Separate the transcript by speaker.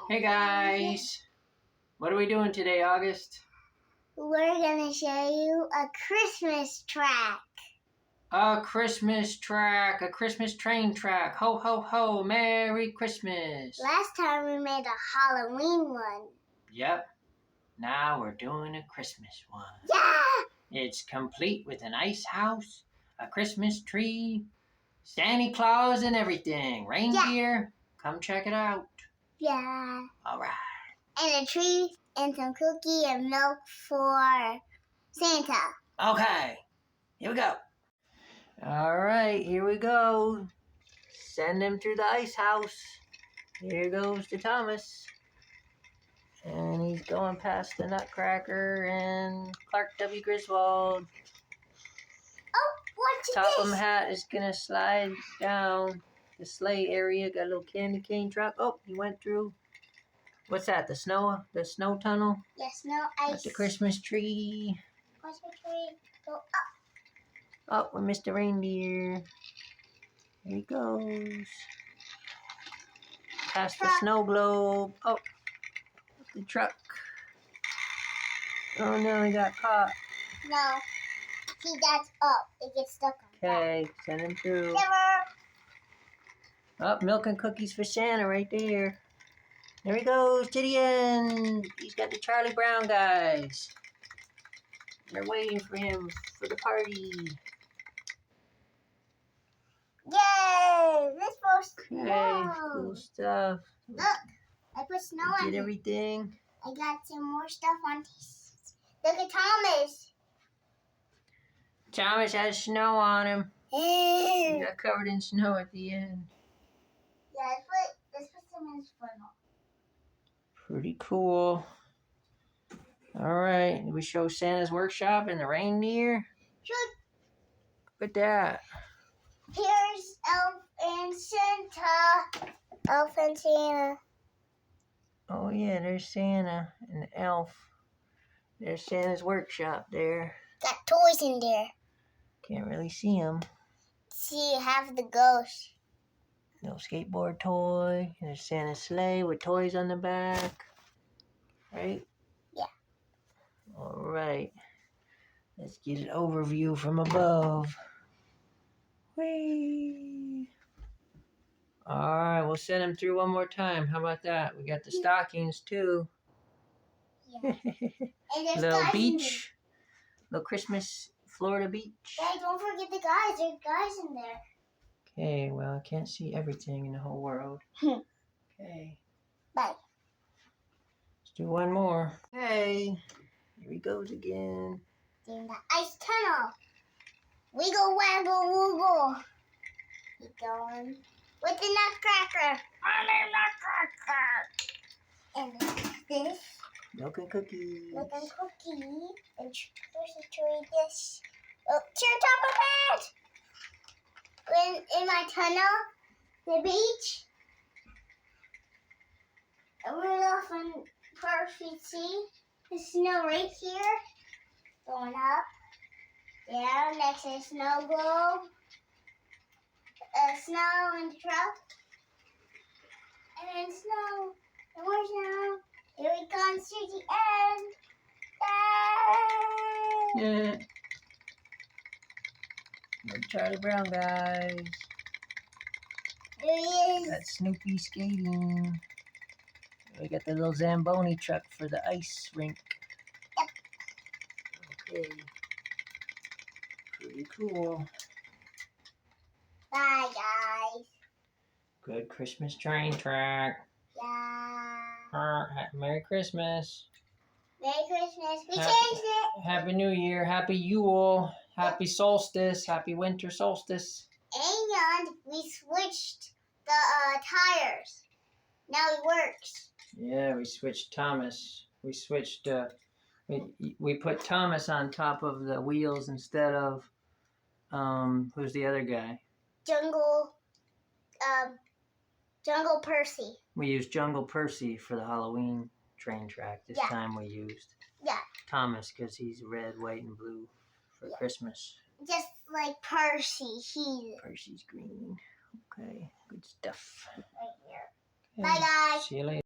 Speaker 1: Hey guys, what are we doing today, August?
Speaker 2: We're going to show you a Christmas track.
Speaker 1: A Christmas track, a Christmas train track. Ho, ho, ho, Merry Christmas.
Speaker 2: Last time we made a Halloween one.
Speaker 1: Yep, now we're doing a Christmas one.
Speaker 2: Yeah!
Speaker 1: It's complete with an ice house, a Christmas tree, Santa Claus and everything. Reindeer, come check it out.
Speaker 2: Yeah.
Speaker 1: All right.
Speaker 2: And a tree and some cookie and milk for Santa.
Speaker 1: Okay, here we go. All right, here we go. Send him to the ice house. Here goes to Thomas. And he's going past the Nutcracker and Clark W. Griswold.
Speaker 2: Oh, what's
Speaker 1: Topham
Speaker 2: this?
Speaker 1: Hat is going to slide down the sleigh area. Got a little candy cane truck. Oh, he went through. What's that? The snow tunnel?
Speaker 2: Yes, no ice.
Speaker 1: Got the Christmas tree.
Speaker 2: Christmas tree. Go up.
Speaker 1: Oh, with Mr. Reindeer. Here he goes. Past the snow globe. Oh, the truck. Oh no, he got caught.
Speaker 2: No. See, that's up. It gets stuck on that.
Speaker 1: Okay, send him through.
Speaker 2: Never.
Speaker 1: Oh, milk and cookies for Santa right there. There he goes to the end. He's got the Charlie Brown guys. They're waiting for him for the party.
Speaker 2: Yay! This was
Speaker 1: Okay,
Speaker 2: snow.
Speaker 1: cool stuff.
Speaker 2: Look, I put snow on
Speaker 1: Get
Speaker 2: it.
Speaker 1: everything.
Speaker 2: I got some more stuff on this. Look at Thomas.
Speaker 1: Thomas has snow on him. He
Speaker 2: Yeah,
Speaker 1: got covered in snow at the end.
Speaker 2: let's put some in his funnel.
Speaker 1: Pretty cool. All right, we show Santa's workshop and the reindeer.
Speaker 2: Sure.
Speaker 1: Look at that.
Speaker 2: Here's Elf and Santa. Elf and Santa.
Speaker 1: Oh yeah, there's Santa and the elf. There's Santa's workshop there.
Speaker 2: Got toys in there.
Speaker 1: Can't really see him.
Speaker 2: See, half the ghost.
Speaker 1: No skateboard toy. There's Santa's sleigh with toys on the back. Right?
Speaker 2: Yeah.
Speaker 1: All right. Let's get an overview from above. Whee! All right, we'll send him through one more time. How about that? We got the stockings too.
Speaker 2: Yeah. And there's
Speaker 1: Little
Speaker 2: guys
Speaker 1: beach. Little Christmas Florida beach.
Speaker 2: Hey, don't forget the guys. There's guys in there.
Speaker 1: Okay, well, I can't see everything in the whole world. Okay.
Speaker 2: Bye.
Speaker 1: Let's do one more. Hey, here he goes again.
Speaker 2: In the ice tunnel. Wiggle, waggle, woogle. Keep going. With the Nutcracker. And this.
Speaker 1: Milk and cookies.
Speaker 2: Milk and cookie. And Christmas tree. This. Oh, to the top of it. In my tunnel, the beach. And we're off on perfect see the snow right here. Going up. Down next to the snow globe. Snow in the truck. And then snow. And more snow. Here we come to the end.
Speaker 1: Yeah. The Charlie Brown guys.
Speaker 2: There he is.
Speaker 1: Got Snoopy skating. We got the little Zamboni truck for the ice rink.
Speaker 2: Yep.
Speaker 1: Okay. Pretty cool.
Speaker 2: Bye, guys.
Speaker 1: Good Christmas train track.
Speaker 2: Yeah.
Speaker 1: Merry Christmas.
Speaker 2: Merry Christmas. We
Speaker 1: Happy-
Speaker 2: changed it.
Speaker 1: Happy New Year. Happy Yule. Happy Solstice. Happy Winter Solstice.
Speaker 2: And we switched the tires. Now it works.
Speaker 1: Yeah, we switched Thomas. We switched, we put Thomas on top of the wheels instead of, who's the other guy?
Speaker 2: Jungle Percy.
Speaker 1: We used Jungle Percy for the Halloween train track. This
Speaker 2: Yeah.
Speaker 1: time we used
Speaker 2: Yeah.
Speaker 1: Thomas because he's red, white, and blue for Christmas.
Speaker 2: Just like Percy. He's
Speaker 1: Percy's green. Okay, good stuff.
Speaker 2: right here.
Speaker 1: Okay,
Speaker 2: Bye, guys.
Speaker 1: See you later.